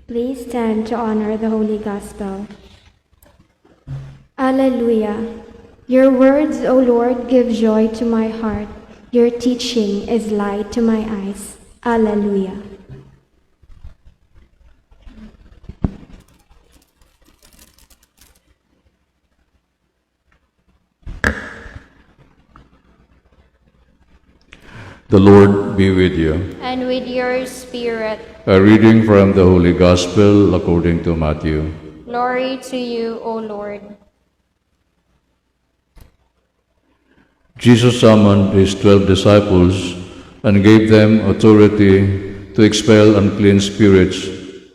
Please stand to honor the Holy Gospel. Alleluia. Your words, O Lord, give joy to my heart. Your teaching is light to my eyes. Alleluia. The Lord be with you. And with your spirit. A reading from the Holy Gospel according to Matthew. Glory to you, O Lord. Jesus summoned his 12 disciples and gave them authority to expel unclean spirits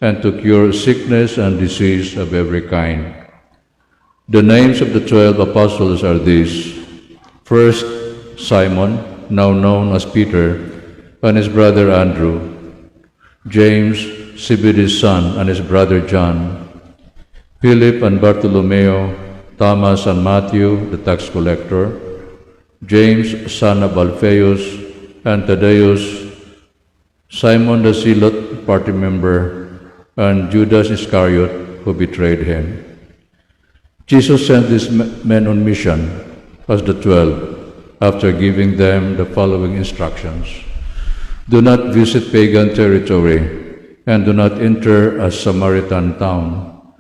and to cure sickness and disease of every kind. The names of the 12 apostles are these. First, Simon, now known as Peter, and his brother Andrew. James, Zebedee's son, and his brother John. Philip and Bartholomew, Thomas and Matthew, the tax collector. James, son of Alphaeus, and Thaddeus, Simon the Zealot, party member, and Judas Iscariot, who betrayed him. Jesus sent these men on mission as the 12, after giving them the following instructions. Do not visit pagan territory, and do not enter a Samaritan town.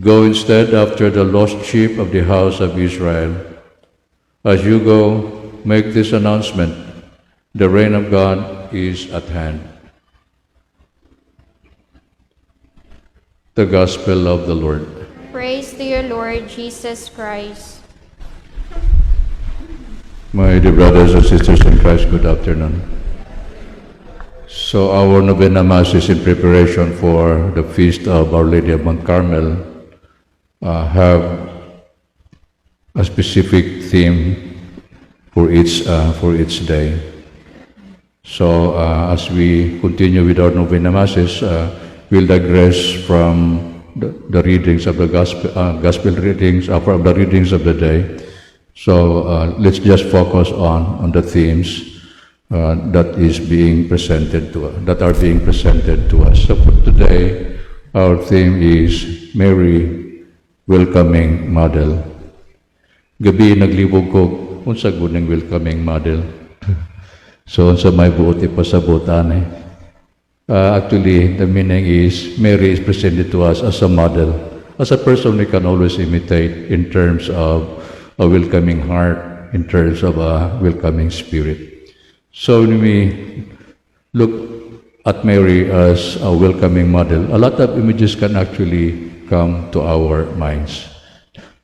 Go instead after the lost sheep of the house of Israel. As you go, make this announcement: the reign of God is at hand. The Gospel of the Lord. Praise to you, Lord Jesus Christ. My dear brothers and sisters in Christ, good afternoon. So our Novena Mass is in preparation for the feast of Our Lady of Mount Carmel. Have a specific theme for each day. So as we continue with our Novena Masses, we'll digress from the readings of the gospel readings, from the readings of the day. So let's just focus on the themes that are being presented to us. So for today, our theme is Mary, welcoming model. Gabi naglibog ko unsa gud ning welcoming model. So unsa may buot ipasabutan. Actually, the meaning is Mary is presented to us as a model, as a person we can always imitate in terms of a welcoming heart, in terms of a welcoming spirit. So when we look at Mary as a welcoming model, a lot of images can actually come to our minds.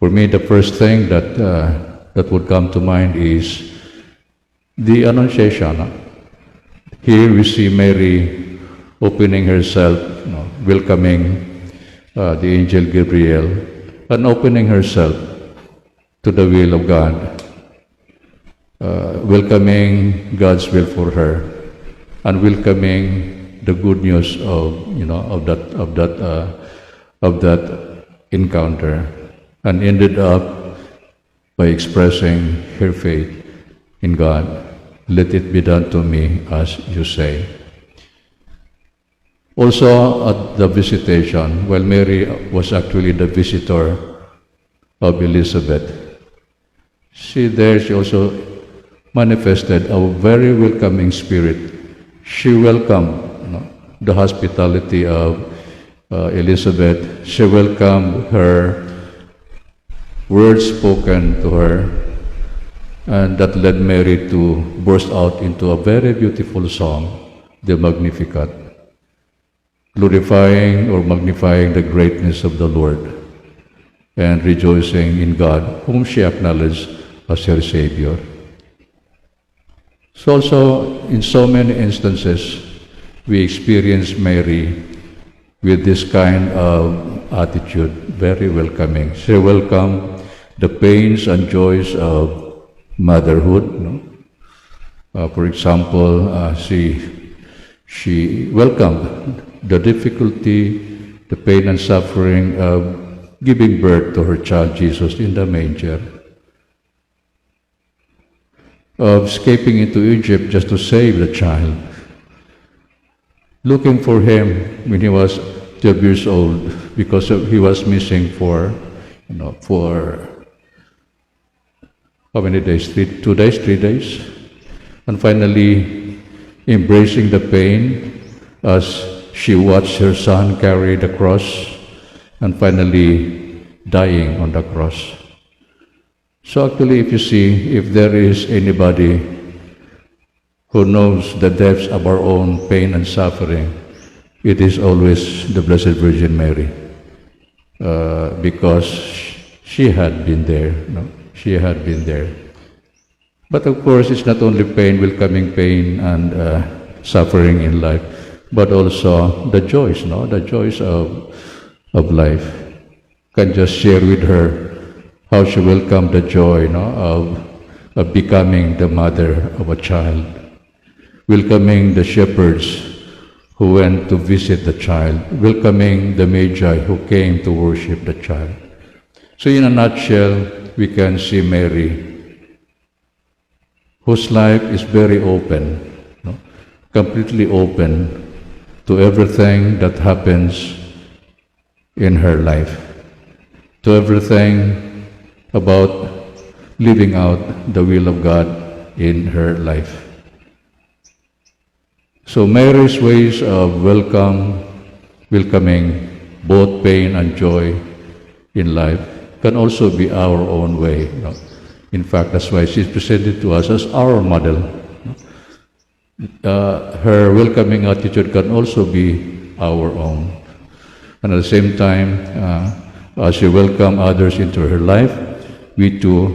For me, the first thing that would come to mind is the Annunciation. Here we see Mary opening herself, welcoming the angel Gabriel, and opening herself to the will of God, welcoming God's will for her, and welcoming the good news of that encounter, and ended up by expressing her faith in God. Let it be done to me as you say. Also at the visitation, while Mary was actually the visitor of Elizabeth, she also manifested a very welcoming spirit. She welcomed the hospitality of Elizabeth. She welcomed her words spoken to her, and that led Mary to burst out into a very beautiful song, the Magnificat, glorifying or magnifying the greatness of the Lord and rejoicing in God, whom she acknowledged as her Savior. So also, in so many instances, we experience Mary with this kind of attitude, very welcoming. She welcomed the pains and joys of motherhood. For example, she welcomed the difficulty, the pain and suffering of giving birth to her child Jesus in the manger, of escaping into Egypt just to save the child, looking for him when he was 12 years old because he was missing for, for how many days? 2 days, 3 days? And finally, embracing the pain as she watched her son carry the cross and finally dying on the cross. So actually, if you see, if there is anybody who knows the depths of our own pain and suffering, it is always the Blessed Virgin Mary, because she had been there. She had been there. But of course, it's not only pain, welcoming pain and suffering in life, but also the joys, the joys of life. Can just share with her how she welcomed the joy, of becoming the mother of a child, welcoming the shepherds who went to visit the child, welcoming the Magi who came to worship the child. So in a nutshell, we can see Mary, whose life is very open, completely open to everything that happens in her life, to everything about living out the will of God in her life. So Mary's ways of welcoming both pain and joy in life can also be our own way. In fact, that's why she's presented to us as our model. Her welcoming attitude can also be our own. And at the same time, as she welcomes others into her life, we too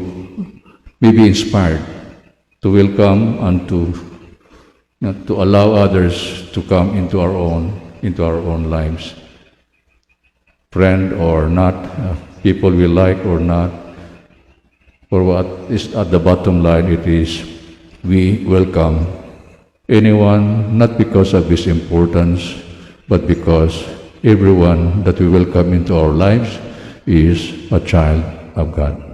may be inspired to welcome and to allow others to come into our own lives. Friend or not, people we like or not, or what is at the bottom line, it is we welcome anyone not because of his importance, but because everyone that we welcome into our lives is a child of God.